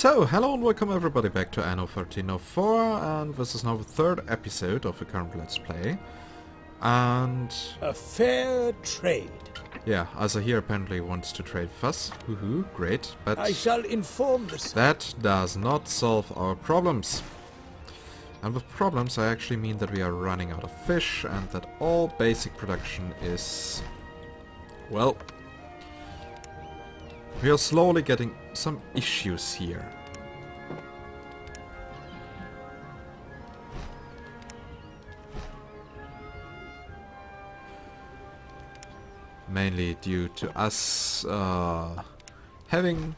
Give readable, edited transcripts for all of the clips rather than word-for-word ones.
So, hello and welcome everybody back to Anno 1304, and this is now the third episode of the current Let's Play. And... a fair trade. yeah, Asa here apparently wants to trade with us. Woohoo, great, but... I shall inform the... that does not solve our problems. And with problems I actually mean that we are running out of fish, and that all basic production is... well... we are slowly getting some issues here. Mainly due to us having...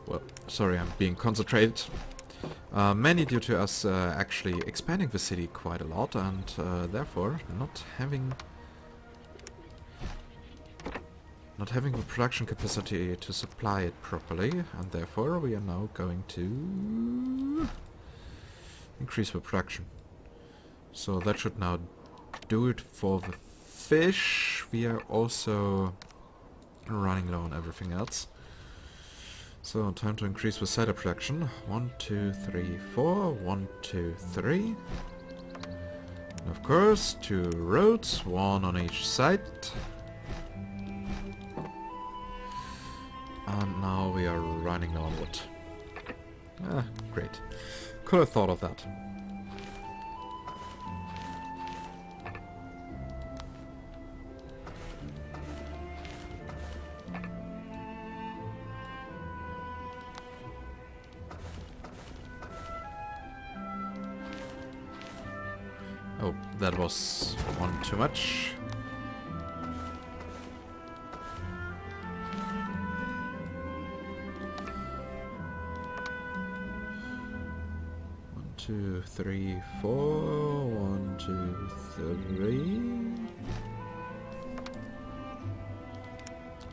well, sorry, I'm being concentrated. Mainly due to us actually expanding the city quite a lot, and therefore not having the production capacity to supply it properly, and therefore we are now going to increase the production. So that should now do it for the fish. We are also running low on everything else. So time to increase the cider production. 1, 2, 3, 4. 1, 2, 3. And of course, 2 roads, 1 on each side. And now we are running low on wood. Ah, great. Could have thought of that. Oh, that was one too much. Two, 3, 4. 1, 2, 3.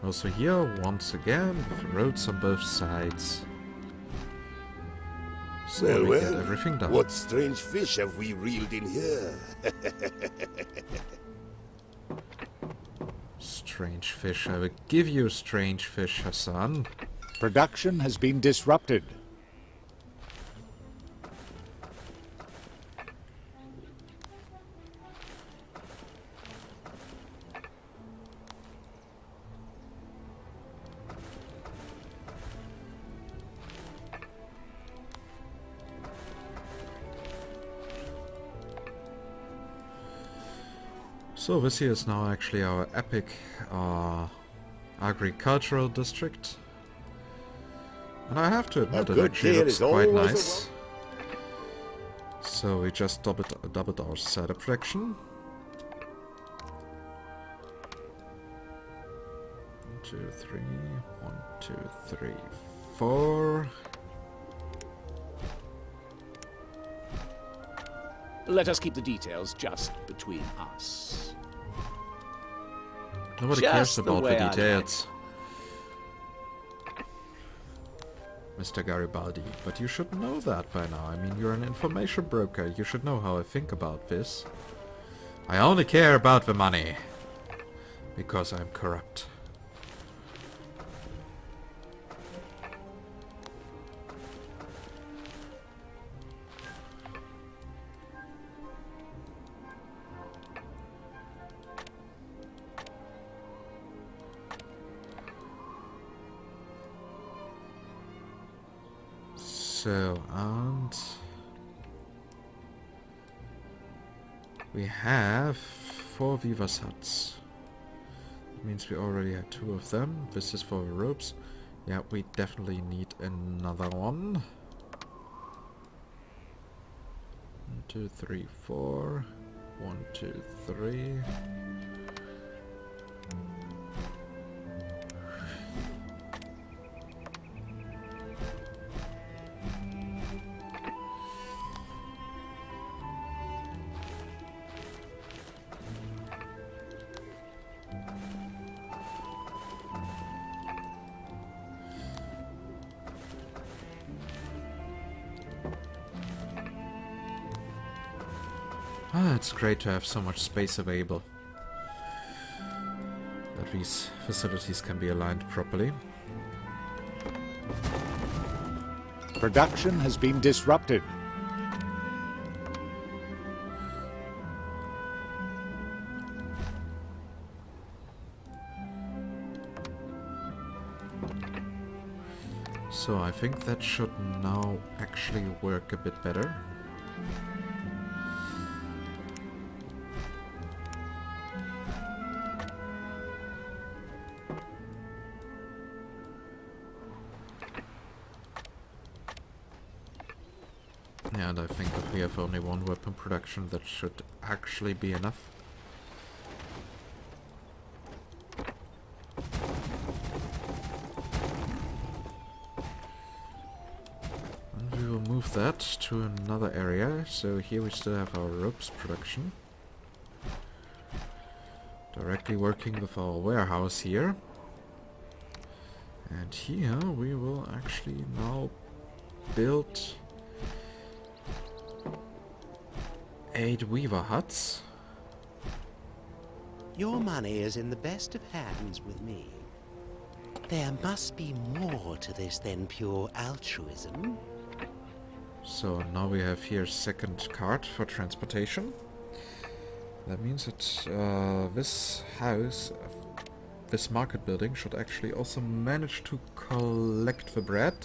Also here, once again, with roads on both sides. So we get everything done. What strange fish have we reeled in here? Strange fish. I will give you strange fish, Hassan. Production has been disrupted. So this here is now actually our epic agricultural district. And I have to admit, it actually looks quite nice. So we just doubled our cider production. 1, 2, 3. 1, 2, 3, 4. Let us keep the details just between us. Nobody cares about the details, Mr. Garibaldi, but you should know that by now. I mean, you're an information broker. You should know how I think about this. I only care about the money, because I'm corrupt. So, and we have 4 Vivas huts. That means we already had 2 of them. This is for the ropes. Yeah, we definitely need another one. 1, 2, 3, 4. 1, 2, 3. It's great to have so much space available. That these facilities can be aligned properly. Production has been disrupted. So I think that should now actually work a bit better. Yeah, and I think if we have only one weapon production, that should actually be enough. And we will move that to another area. So here we still have our ropes production. Directly working with our warehouse here. And here we will actually now build 8 weaver huts. Your money is in the best of hands with me. There must be more to this than pure altruism. So now we have here second cart for transportation. That means that this house, this market building, should actually also manage to collect the bread.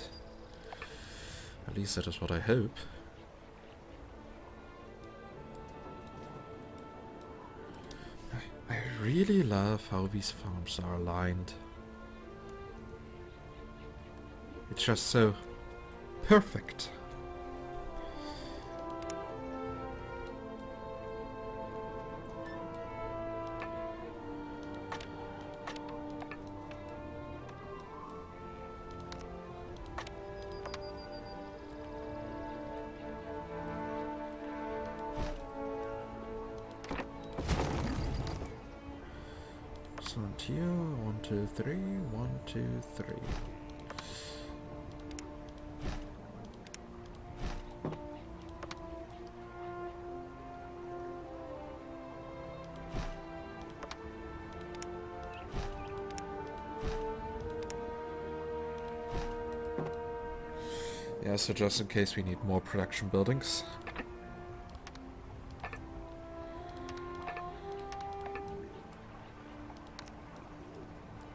At least that is what I hope. I really love how these farms are aligned. It's just so perfect. So here, 1, 2, 3, 1, 2, 3. Yeah, so just in case we need more production buildings.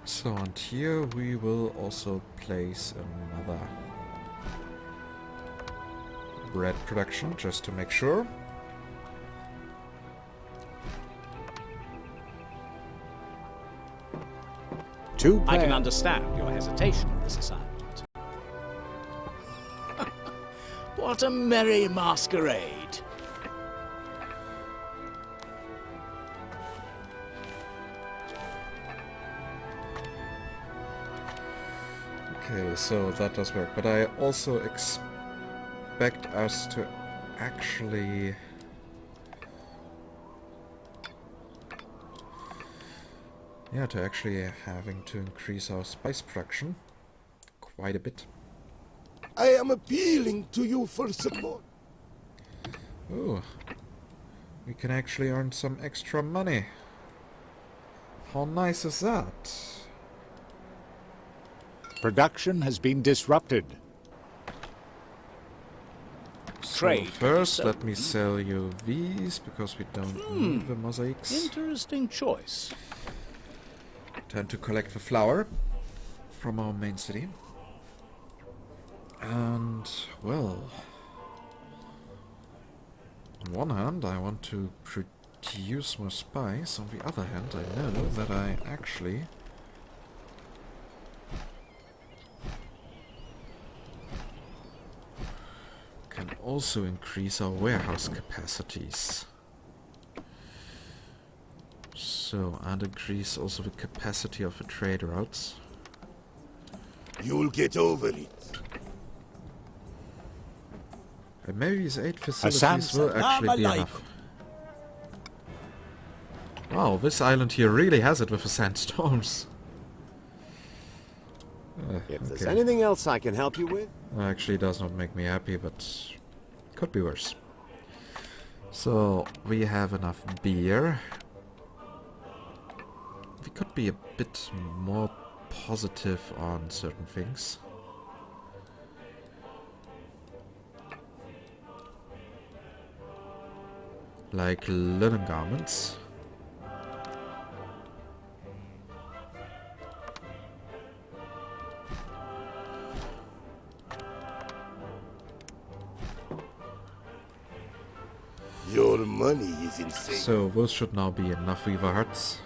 So and here we will also place another bread production just to make sure. I can understand your hesitation on this assignment. What a merry masquerade! Okay, so that does work, but I also expect us to actually... Yeah, to actually having to increase our spice production quite a bit. I am appealing to you for support. Ooh, we can actually earn some extra money. How nice is that? Production has been disrupted. So Trade, first, so- let me sell you these, because we don't need the mosaics. Interesting choice. Time to collect the flour from our main city. And, well... On one hand, I want to produce more spice. On the other hand, I know that I actually... can also increase our warehouse capacities. So, and increase also the capacity of the trade routes. You'll get over it. And maybe these 8 facilities Assam will actually be enough. Wow, this island here really has it with the sandstorms. If there's okay. anything else I can help you with, Actually, does not make me happy, but could be worse. So, we have enough beer. We could be a bit more positive on certain things. like linen garments. Your money is insane. So those should now be enough weaver huts.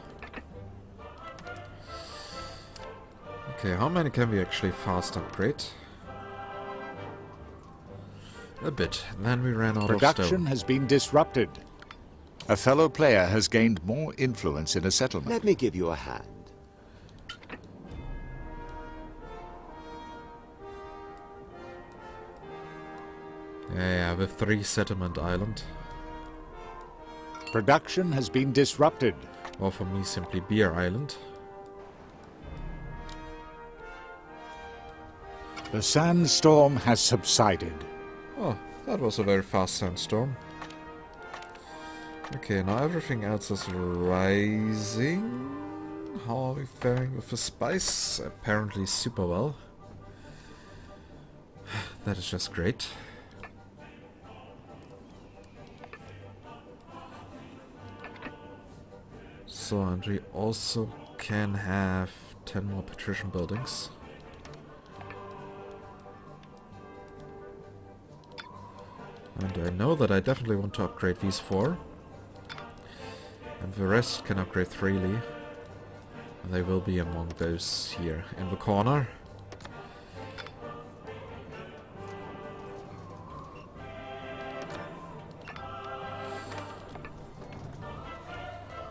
Okay, how many can we actually fast upgrade? A bit. Then we ran out of Production stone. has been disrupted. A fellow player has gained more influence in a settlement. Let me give you a hand. Yeah, with 3 settlement island. Production has been disrupted. Or for me, simply beer island. The sandstorm has subsided. Oh, that was a very fast sandstorm. Okay, now everything else is rising. How are we faring with the spice? Apparently super well. That is just great. So, and we also can have 10 more patrician buildings. And I know that I definitely want to upgrade these 4. And the rest can upgrade freely. And they will be among those here in the corner.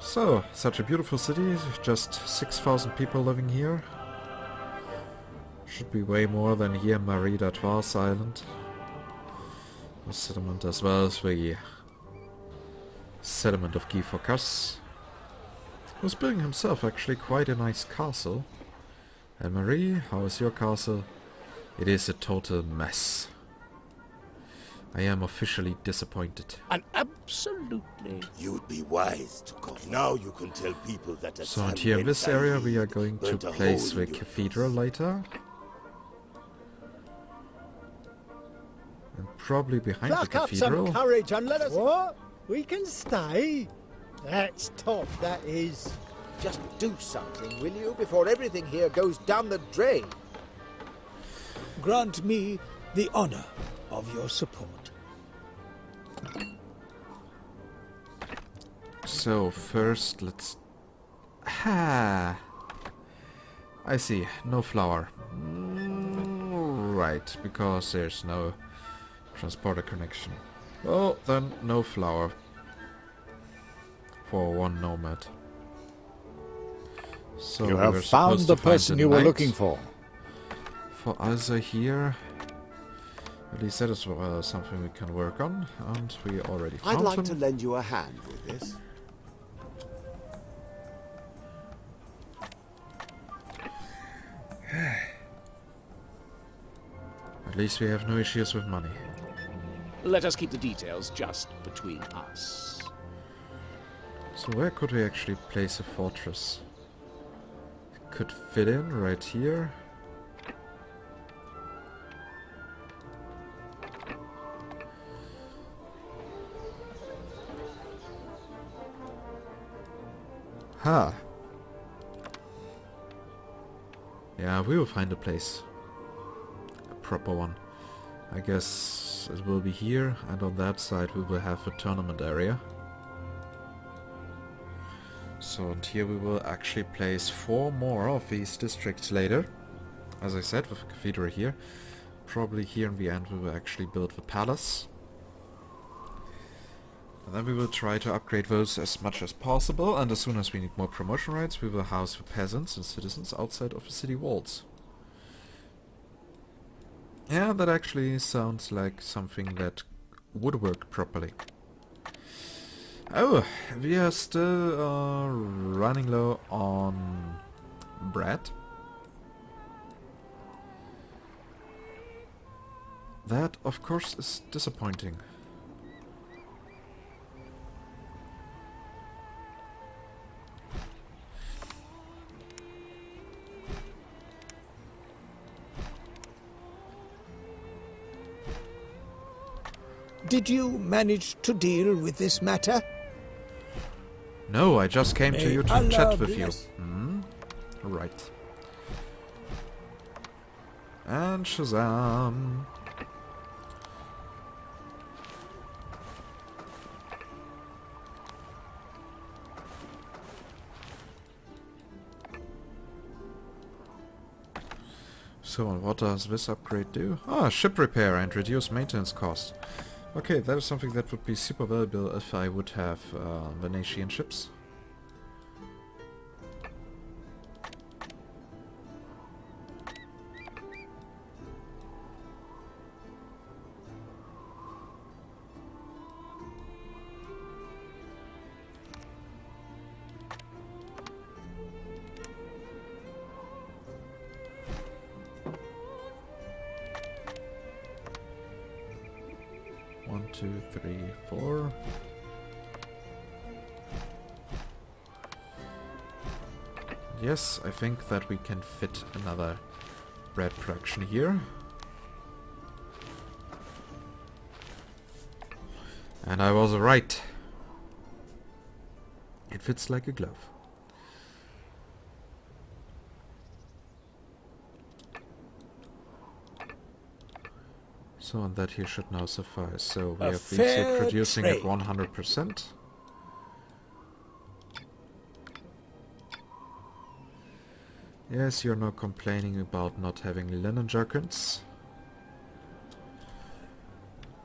So, such a beautiful city, just 6,000 people living here. Should be way more than here Marie d'Artois Island. The settlement as well as the settlement of Guy Focus, who's building himself actually quite a nice castle. And Marie, how is your castle? It is a total mess. I am officially disappointed. And absolutely. You'd be wise to go. Now you can tell people that. So and here in this area we are going to place the cathedral later. And probably behind the cathedral. Up some courage and let us... What? We can stay? That's top, that is. Just do something, will you, before everything here goes down the drain? Grant me the honor of your support. So first let's... I see, no flour. Right, because there's no transporter connection. Well, then no flour. For one nomad. So You we have were found supposed the to find person you were knight looking for. For us here. At least that is something we can work on, and we already found I'd like him. to lend you a hand with this. At least we have no issues with money. Let us keep the details just between us. So where could we actually place a fortress? It could fit in right here. Ha! Yeah, we will find a place. A proper one. I guess it will be here, and on that side we will have a tournament area. So, and here we will actually place 4 more of these districts later. As I said, with a cathedral here. Probably here in the end we will actually build the palace. And then we will try to upgrade those as much as possible, and as soon as we need more promotion rights we will house the peasants and citizens outside of the city walls. Yeah, that actually sounds like something that would work properly. Oh, we are still running low on bread. That, of course, is disappointing. Did you manage to deal with this matter? No, I just came to May you to Allah chat with you. bless. Right. And Shazam. So, and what does this upgrade do? Ah, ship repair and reduce maintenance cost. Okay, that is something that would be super valuable if I would have Venetian ships. One, two, three, four. Yes, I think that we can fit another bread production here. And I was right. It fits like a glove. So, and that here should now suffice. So we A have these here fair producing at trade. 100%. Yes, you're not complaining about not having linen jerkins.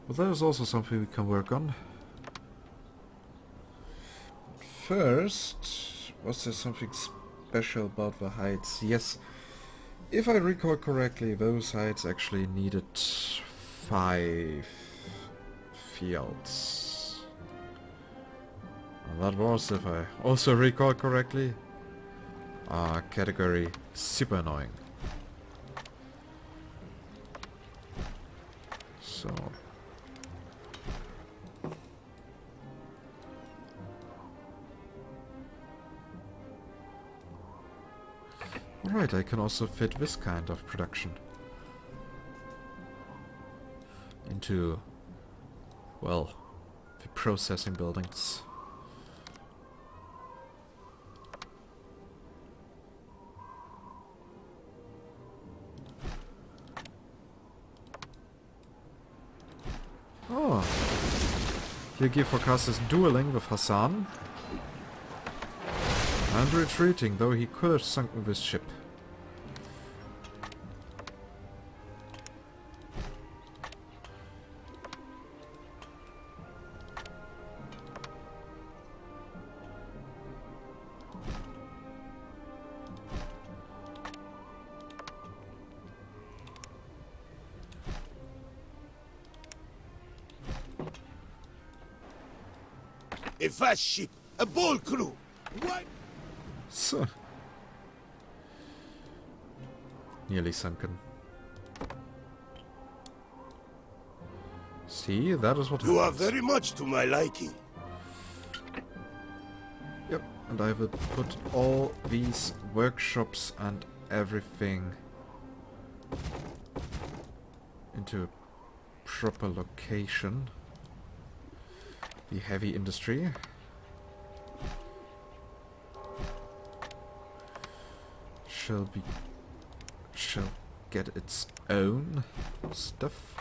But that is also something we can work on. First, was there something special about the heights? Yes. If I recall correctly, those heights actually needed 5 fields. And that was, if I also recall correctly, category super annoying. So... Alright, I can also fit this kind of production into, well, the processing buildings. Oh, Yugi forecast is dueling with Hassan. And retreating, though he could have sunk with his ship. A fast ship, a bold crew. What? So. Nearly sunken. See, that is what You are happens. very much to my liking. Yep, and I will put all these workshops and everything into a proper location. The heavy industry. Shall get its own stuff.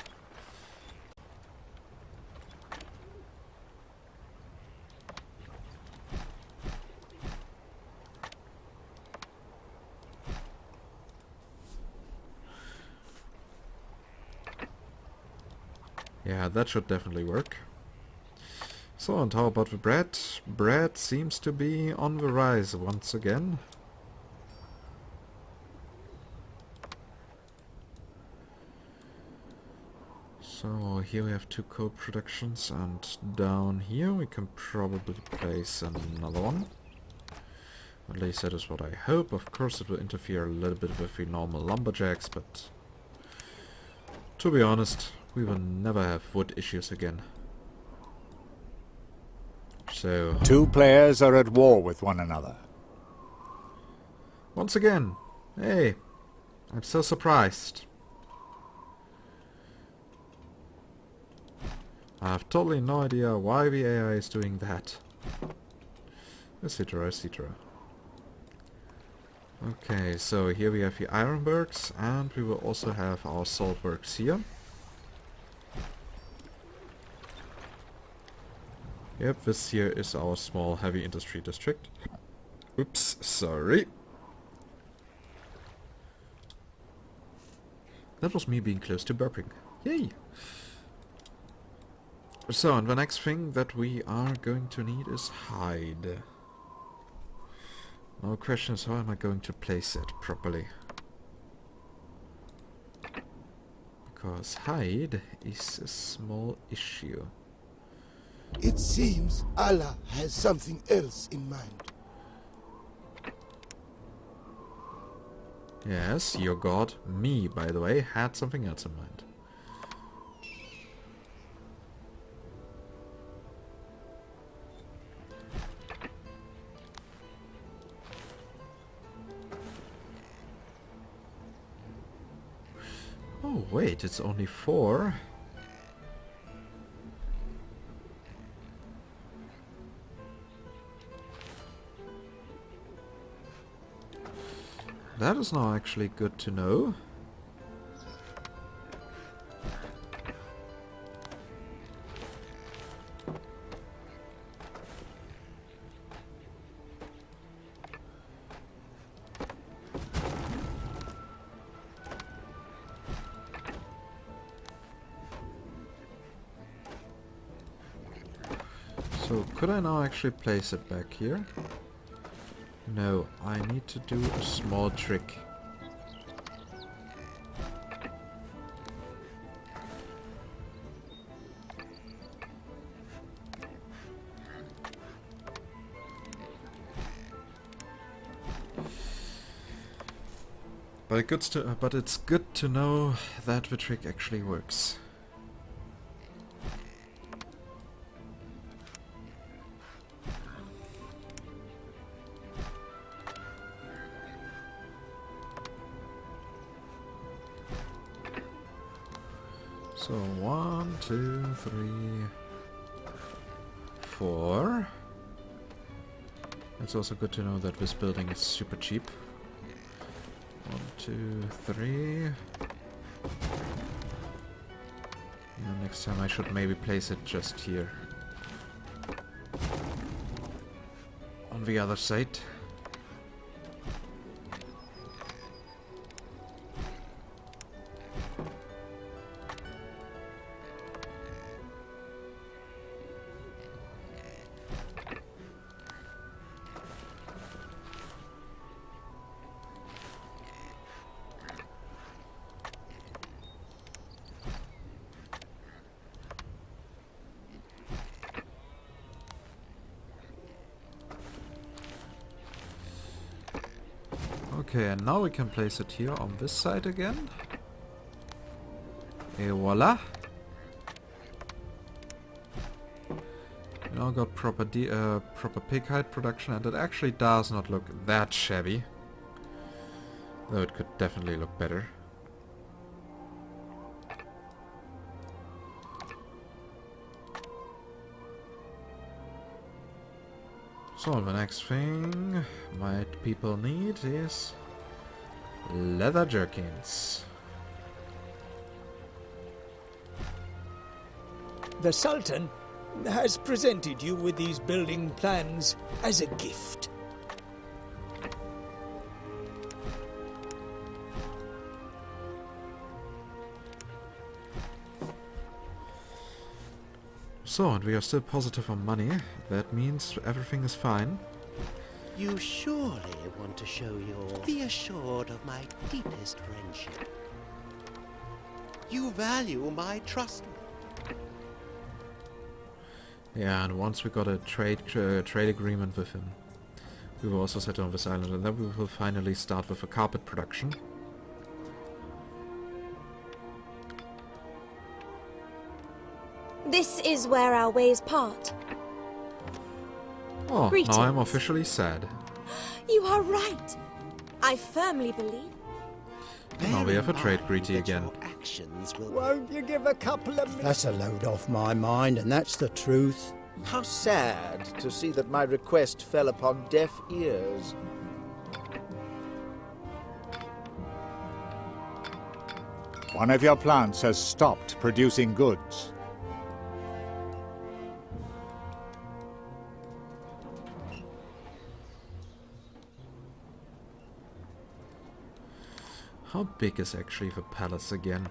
Yeah, that should definitely work. So, and how about the bread? Bread seems to be on the rise once again. So here we have 2 co-productions, and down here we can probably place another one. At least that is what I hope. Of course it will interfere a little bit with the normal lumberjacks, but to be honest, we will never have wood issues again. So, 2 players are at war with one another. once again, hey, I'm so surprised. I have totally no idea why the AI is doing that. Etc, etc. Okay, so here we have the ironworks, and we will also have our saltworks here. Yep, this here is our small heavy industry district. Oops, sorry. That was me being close to burping. Yay! So, and the next thing that we are going to need is hide. Now the question is, how am I going to place it properly? Because hide is a small issue. It seems Allah has something else in mind. Yes, your god, me, by the way, had something else in mind. Oh wait, it's only 4. That is now actually good to know. So could I now actually place it back here? No, I need to do a small trick. But it's good to know that the trick actually works. So 1, 2, 3, 4. It's also good to know that this building is super cheap. 1, 2, 3. And next time I should maybe place it just here. On the other side. Okay, and now we can place it here on this side again. Et voila! We now got proper pig hide production, and it actually does not look that shabby. Though it could definitely look better. So the next thing my people need is leather jerkins. The Sultan has presented you with these building plans as a gift. So, and we are still positive on money. That means everything is fine. You surely want to show your... Be assured of my deepest friendship. You value my trust. Yeah, and once we got a trade agreement with him, we will also settle on this island, and then we will finally start with a carpet production. This is where our ways part. Oh, Greetings. now I'm officially sad. You are right. I firmly believe. Now we have a Bear in trade mind greedy that again. your actions will... Won't you give a couple of minutes? That's a load off my mind, and that's the truth. How sad to see that my request fell upon deaf ears. One of your plants has stopped producing goods. How big is actually the palace again?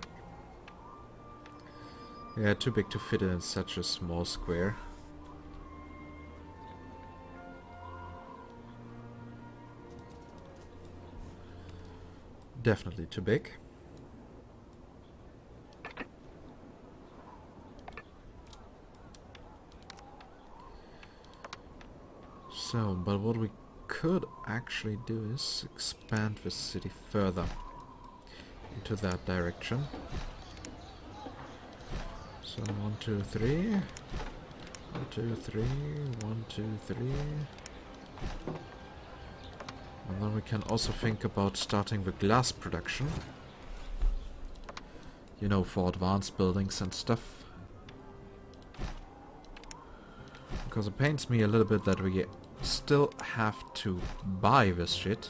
Yeah, too big to fit in such a small square. Definitely too big. So, but what we could actually do is expand the city further into that direction. So 1, 2, 3. 1, 2, 3. 1, 2, 3. And then we can also think about starting the glass production. You know, for advanced buildings and stuff. Because it pains me a little bit that we still have to buy this shit.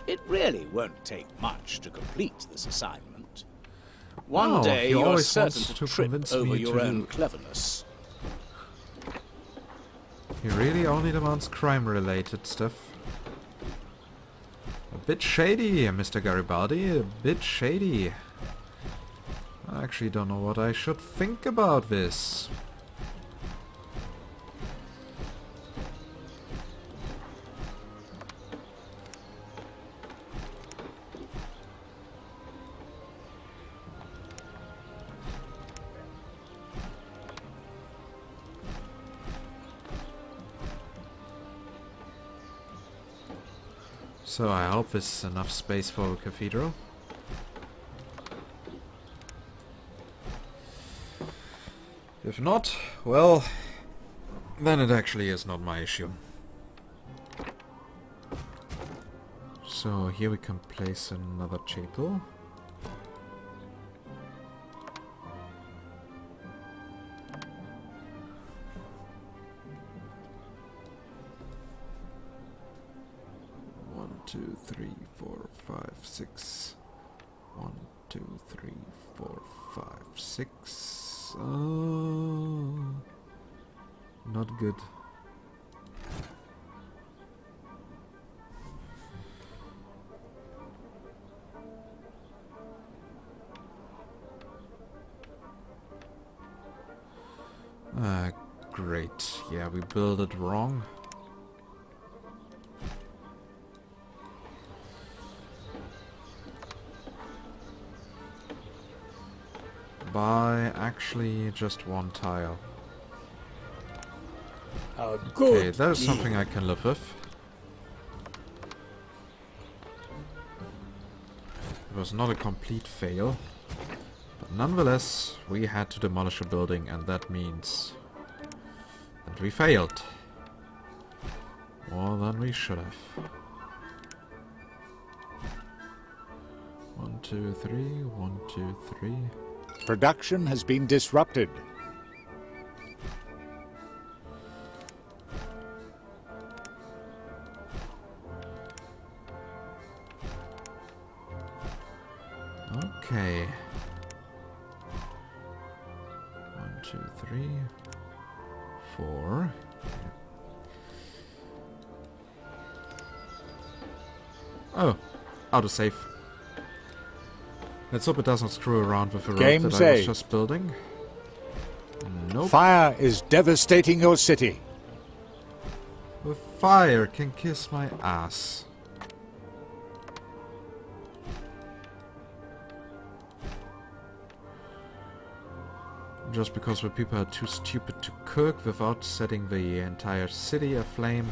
It really won't take much to complete this assignment. One Oh, day he you're always certain wants to to trip convince over me your to own do- cleverness. He really only demands crime-related stuff. A bit shady, Mr. Garibaldi, a bit shady. I actually don't know what I should think about this. So I hope this is enough space for a cathedral. If not, well, then it actually is not my issue. So here we can place another chapel. One, 2, 3, 4, 5, 6. 1, 2, 3, 4, 5, 6. Not good. Great. Yeah, we built it wrong. By actually just one tile. Okay, that is something I can live with. It was not a complete fail, but nonetheless we had to demolish a building, and that means that we failed. More than we should have. 1, 2, 3, 1, 2, 3. Production has been disrupted. Okay. 1, 2, 3, 4. Oh, autosave. Let's hope it doesn't screw around with the road Game that I saved. was just building. Nope. Fire is devastating your city. The fire can kiss my ass. just because the people are too stupid to cook without setting the entire city aflame.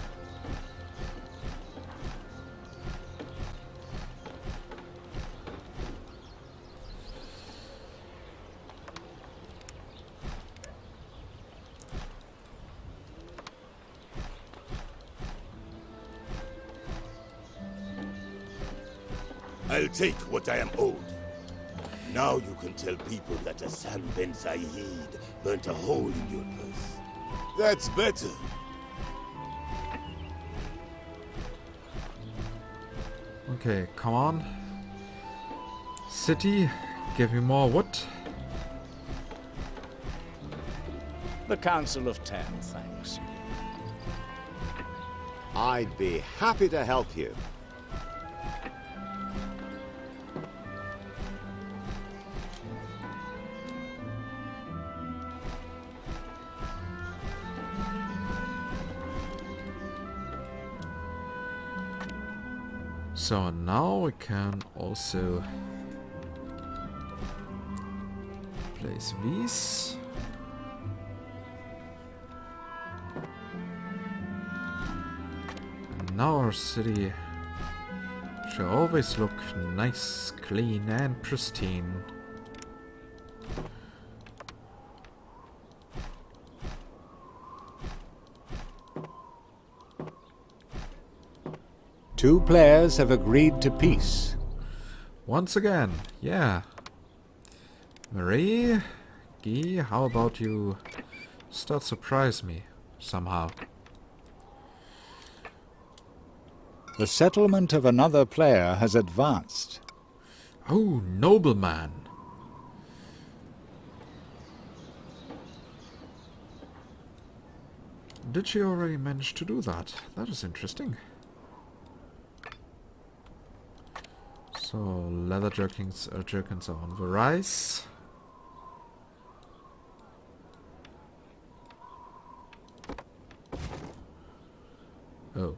I'll take what I am owed. Now you can tell people that Hassan Ben Said burnt a hole in your purse. That's better. Okay, come on. City, give me more wood. The Council of Ten thanks you. I'd be happy to help you. So now we can also place these. And now our city should always look nice, clean and pristine. Two players have agreed to peace. Once again, yeah. Marie, Guy, how about you start surprise me somehow? The settlement of another player has advanced. Oh, nobleman. Did she already manage to do that? That is interesting. So, leather jerkins are on the rise. Oh.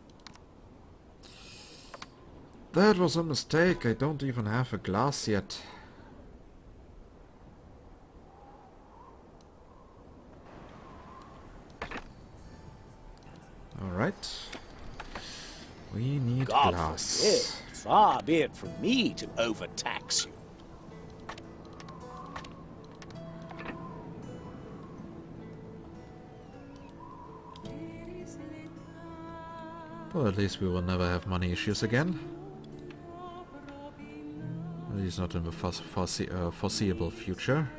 That was a mistake. I don't even have a glass yet. Alright. We need God glass. forbid. Far be it from me to overtax you. Well, at least we will never have money issues again. At least not in the foreseeable future.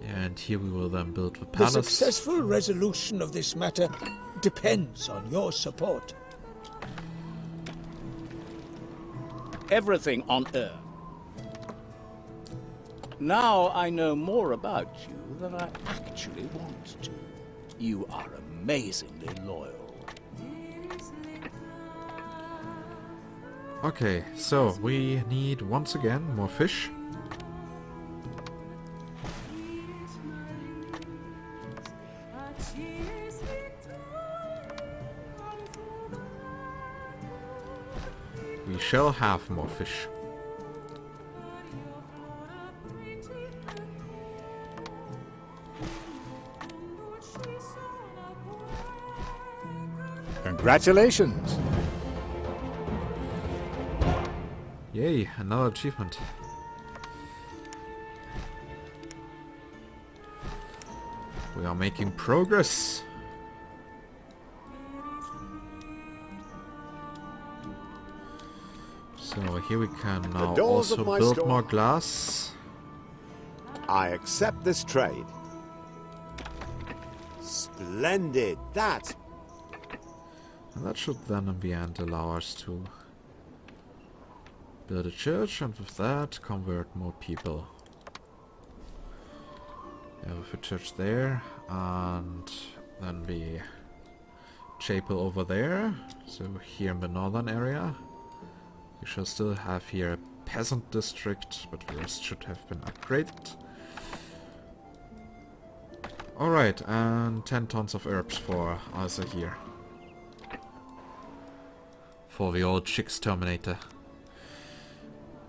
And here we will then build the The palace. successful resolution of this matter depends on your support. Everything on Earth. Now I know more about you than I actually want to. You are amazingly loyal. Okay, so we need once again more fish. We shall have more fish. Congratulations! Yay, another achievement. We are making progress. So here we can now doors of also my build store. more glass. I accept this trade. Splendid. That's And that should then in the end allow us to build a church, and with that convert more people. We have a church there, and then the chapel over there. So here in the northern area. We shall still have here a peasant district, but the rest should have been upgraded. Alright, and 10 tons of herbs for Asa here. For the old chicks Terminator.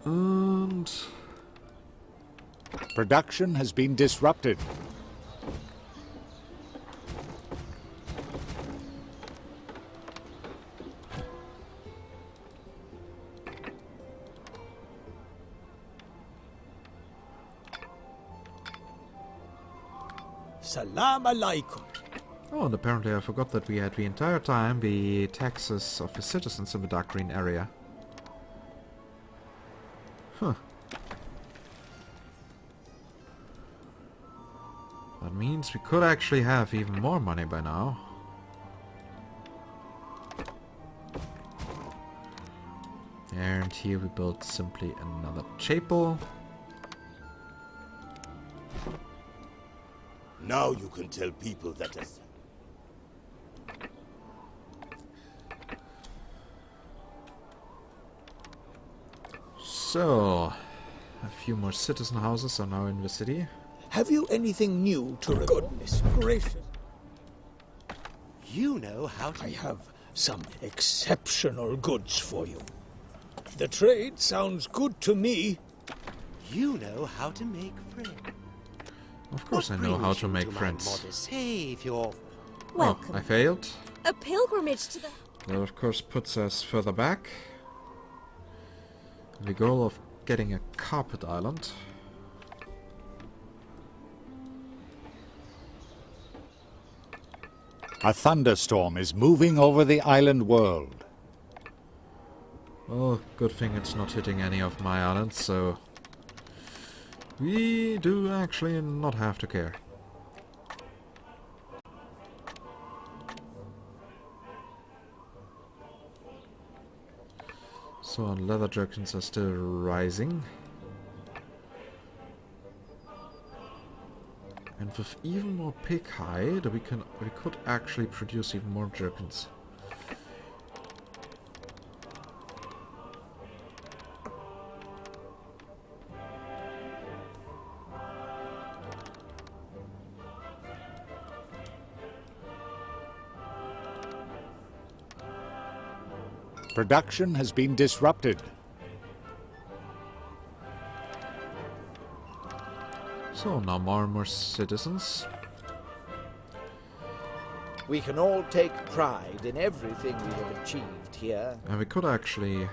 And... Production has been disrupted. Salam alaikum. Oh, and apparently I forgot that we had the entire time the taxes of the citizens in the dark green area. Huh. That means we could actually have even more money by now. And here we build simply another chapel. Now you can tell people that a... So, a few more citizen houses are now in the city. Have you anything new to report? Goodness gracious. You know how to... I have some exceptional goods for you. The trade sounds good to me. You know how to make friends. Of course I know how to make friends. Save your... Welcome. Oh, I failed. A pilgrimage to the... That of course puts us further back. The goal of getting a carpet island. A thunderstorm is moving over the island world. Well, good thing it's not hitting any of my islands, so... we do actually not have to care. So, leather jerkins are still rising. And with even more pig hide, we could actually produce even more jerkins. Production has been disrupted. So now more and more citizens. We can all take pride in everything we have achieved here. And we could actually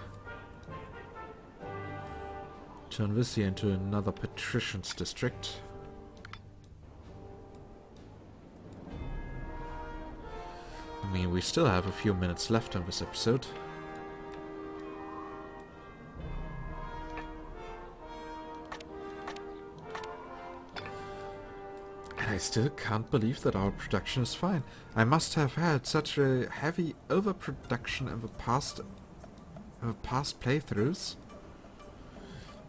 turn this here into another patrician's district. I mean, we still have a few minutes left in this episode. I still can't believe that our production is fine. I must have had such a heavy overproduction in the past playthroughs.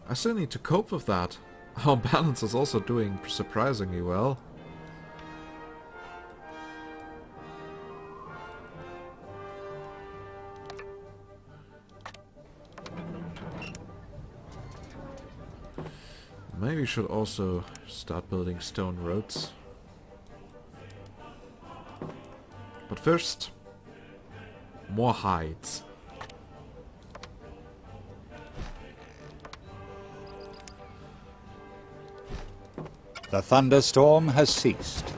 I still need to cope with that. Our balance is also doing surprisingly well. Maybe we should also start building stone roads. But first, more hides. The thunderstorm has ceased.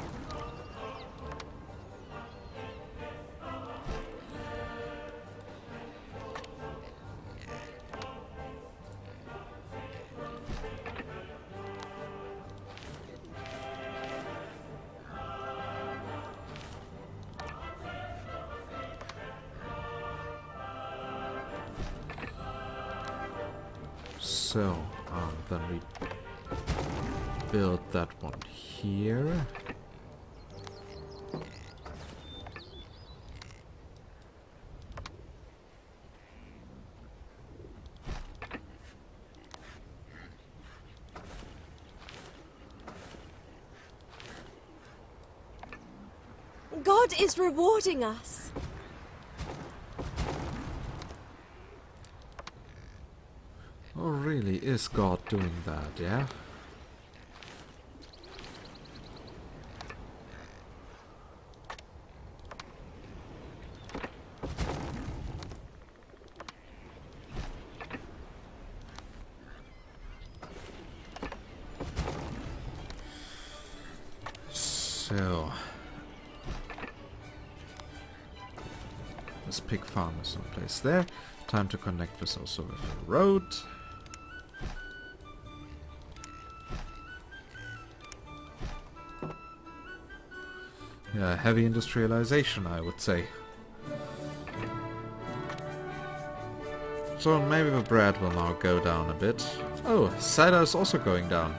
So, then we build that one here. God is rewarding us. Oh, really? Is God doing that, yeah? So this pig farm is in place there. Time to connect this also with a road. Yeah, heavy industrialization, I would say. So maybe the bread will now go down a bit. Oh, cider is also going down.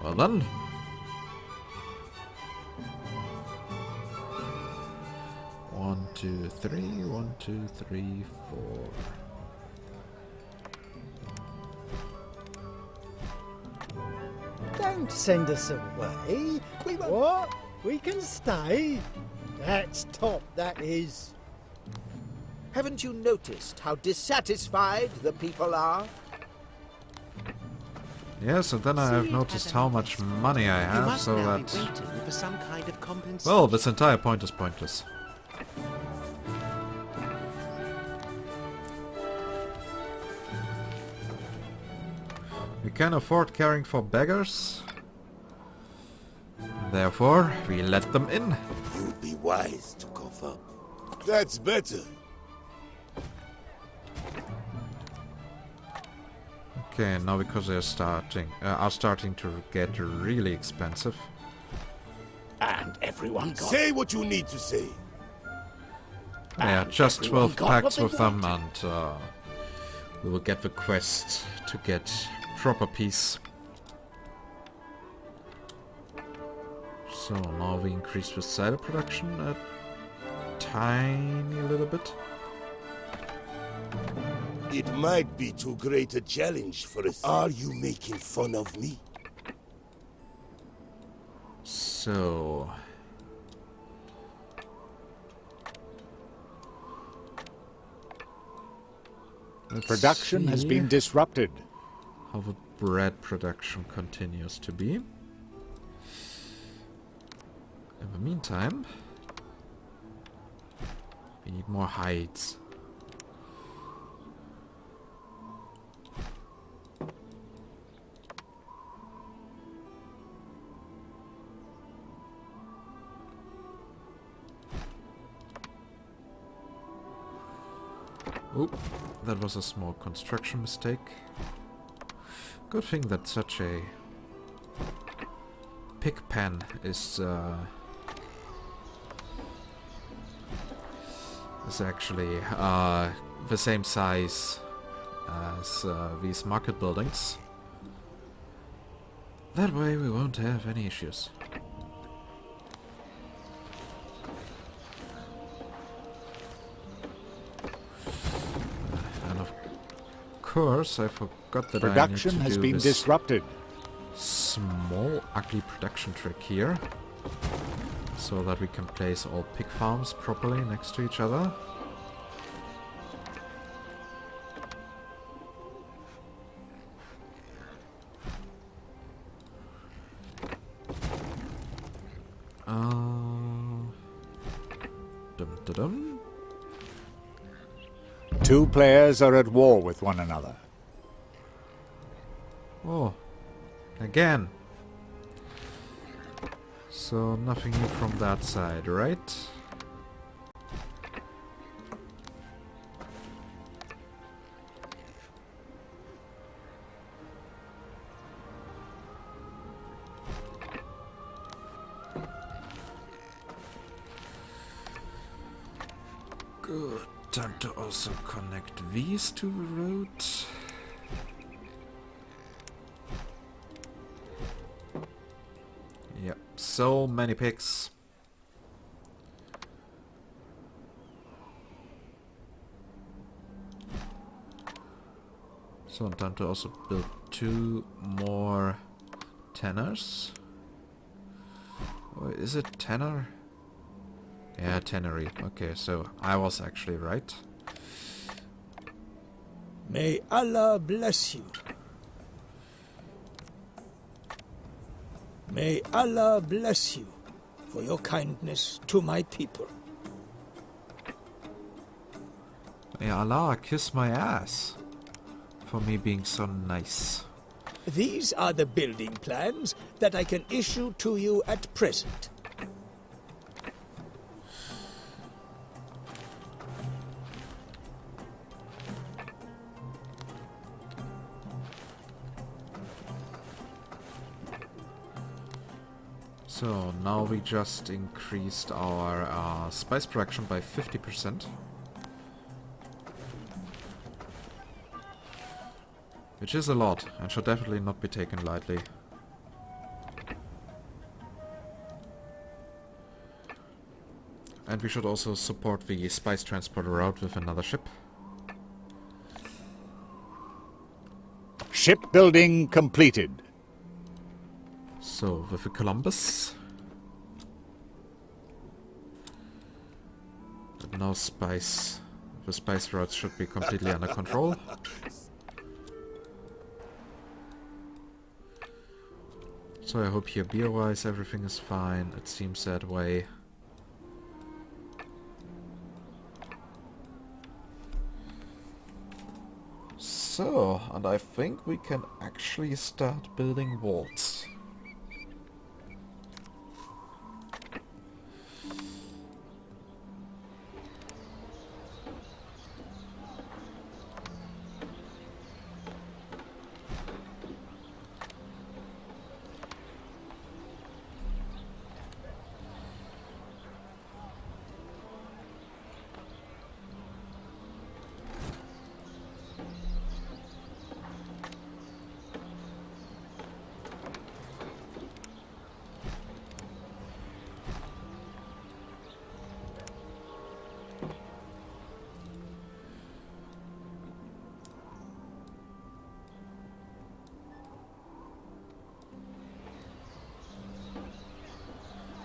Well done. One, two, three, 1, 2, 3, 4. Don't send us away. What? We can stay? That's top, that is. Haven't you noticed how dissatisfied the people are? Yes, and then I have noticed how much money I have, so that... For some kind of compensation. Well, this entire point is pointless. We can afford caring for beggars. Therefore, we let them in. You'd be wise to cough up. That's better. Okay, now because they're starting to get really expensive. And everyone got... Say what you need to say. Yeah, just 12 got what packs they with them, wanted. and we will get the quest to get proper peace. So now we increase the cider production a tiny little bit. It might be too great a challenge for us. Are you making fun of me? So... let's Production has see been disrupted. how the bread production continues to be. In the meantime, we need more hides. Oop, that was a small construction mistake. Good thing that such a pig pen is actually the same size as these market buildings. That way we won't have any issues. And of course I forgot that Production I need to has do been this disrupted. small ugly production trick here, so that we can place all pig farms properly next to each other. Dum dum dum. Two players are at war with one another. Oh, again. So nothing new from that side, right? Good. Time to also connect these to the road. Yep, so many pigs. So time to also build 2 more tanners. Or is it tanner? Yeah, tannery. Okay, so I was actually right. May Allah bless you. May Allah bless you for your kindness to my people. May Allah kiss my ass. for me being so nice. These are the building plans that I can issue to you at present. So now we just increased our spice production by 50%. Which is a lot, and should definitely not be taken lightly. And we should also support the spice transporter route with another ship. Shipbuilding completed. So, with the Columbus. But now spice. The spice routes should be completely under control. So I hope here beer-wise everything is fine. It seems that way. So, and I think we can actually start building walls.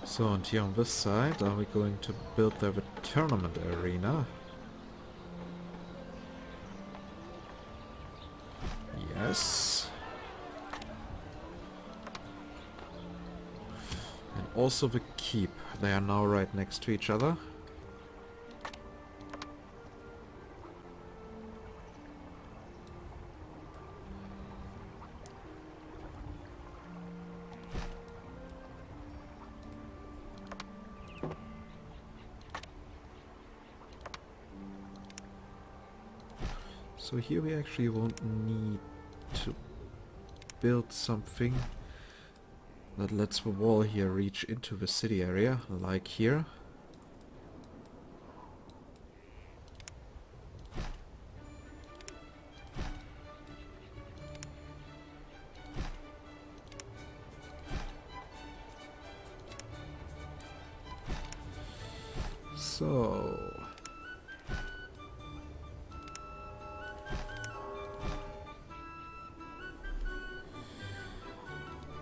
So, and here on this side, are we going to build the tournament arena? Yes. And also the keep. They are now right next to each other. So here we actually won't need to build something that lets the wall here reach into the city area, like here. So...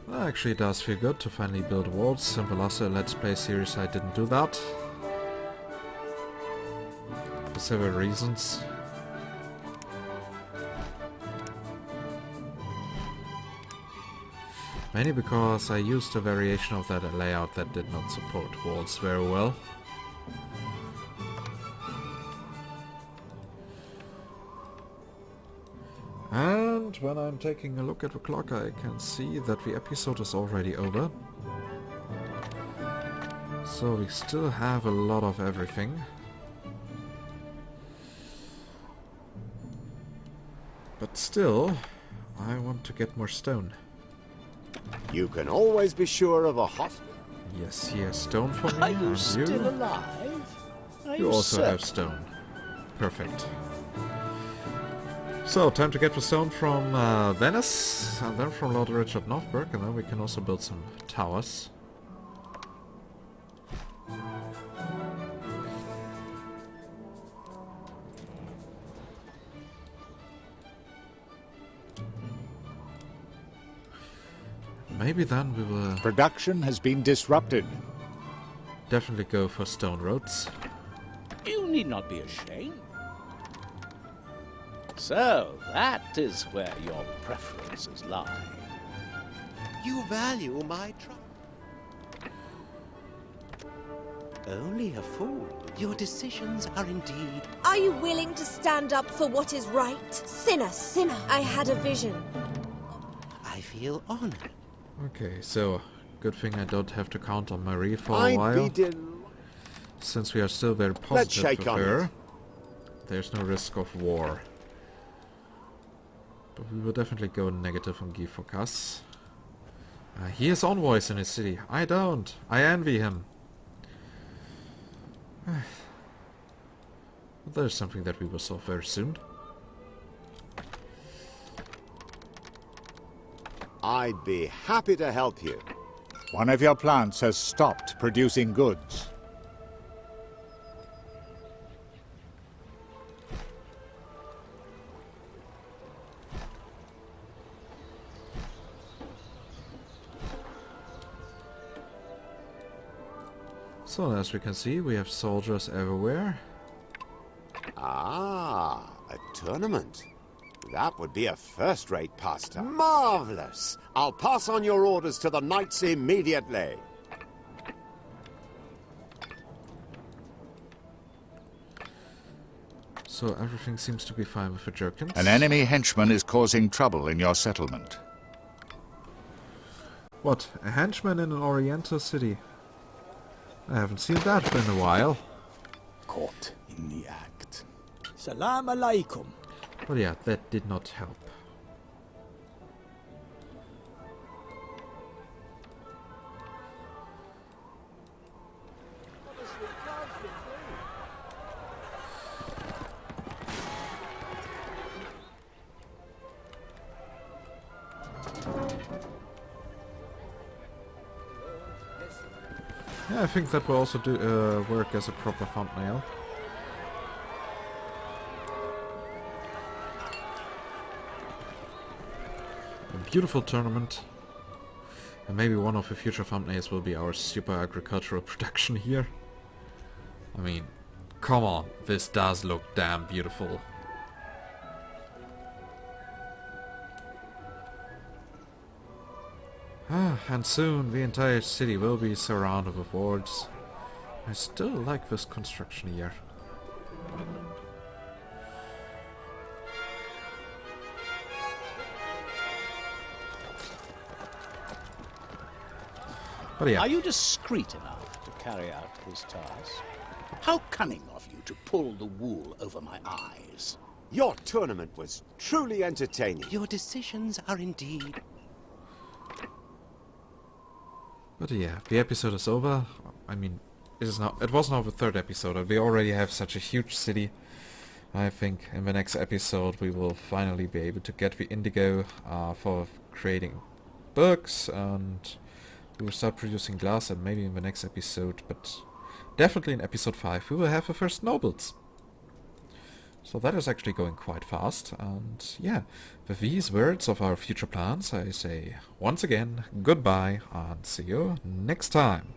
actually, it does feel good to finally build walls. In the last Let's Play series I didn't do that. For several reasons. Mainly because I used a variation of that layout that did not support walls very well. And when I'm taking a look at the clock, I can see that the episode is already over. So we still have a lot of everything. But still, I want to get more stone. You can always be sure of a hospital. Yes, he has stone for me, Are you and still alive? Are you also certain? have stone. Perfect. So, time to get the stone from Venice, and then from Lord Richard Northberg, and then we can also build some towers. Maybe then we will Production has been disrupted. definitely go for stone roads. You need not be ashamed. So, that is where your preferences lie. You value my trust. Only a fool. Your decisions are indeed... Are you willing to stand up for what is right? Sinner, sinner, I had a vision. I feel honored. Okay, so good thing I don't have to count on Marie for a while. Since we are still very positive with her, there's no risk of war. But we will definitely go negative on Guy Focas. He has envoys in his city. I don't. I envy him. But there's something that we will solve very soon. I'd be happy to help you. One of your plants has stopped producing goods. So as we can see, we have soldiers everywhere. Ah, a tournament. That would be a first-rate pastime. Marvelous! I'll pass on your orders to the knights immediately. So everything seems to be fine with the Jerkins. An enemy henchman is causing trouble in your settlement. What? A henchman in an Oriental city? I haven't seen that for a while. Caught in the act. Salam alaikum. But yeah, that did not help. Yeah, I think that will also do work as a proper thumbnail. A beautiful tournament. And maybe one of the future thumbnails will be our super agricultural production here. I mean, come on, this does look damn beautiful. And soon the entire city will be surrounded with wards. I still like this construction here. But yeah. Are you discreet enough to carry out this task? How cunning of you to pull the wool over my eyes. Your tournament was truly entertaining. Your decisions are indeed... But yeah, the episode is over. I mean, it was now the third episode, and we already have such a huge city. I think in the next episode we will finally be able to get the indigo for creating books, and we will start producing glass, and maybe in the next episode, but definitely in episode 5, we will have the first nobles. So that is actually going quite fast, and yeah, with these words of our future plans, I say once again goodbye and see you next time.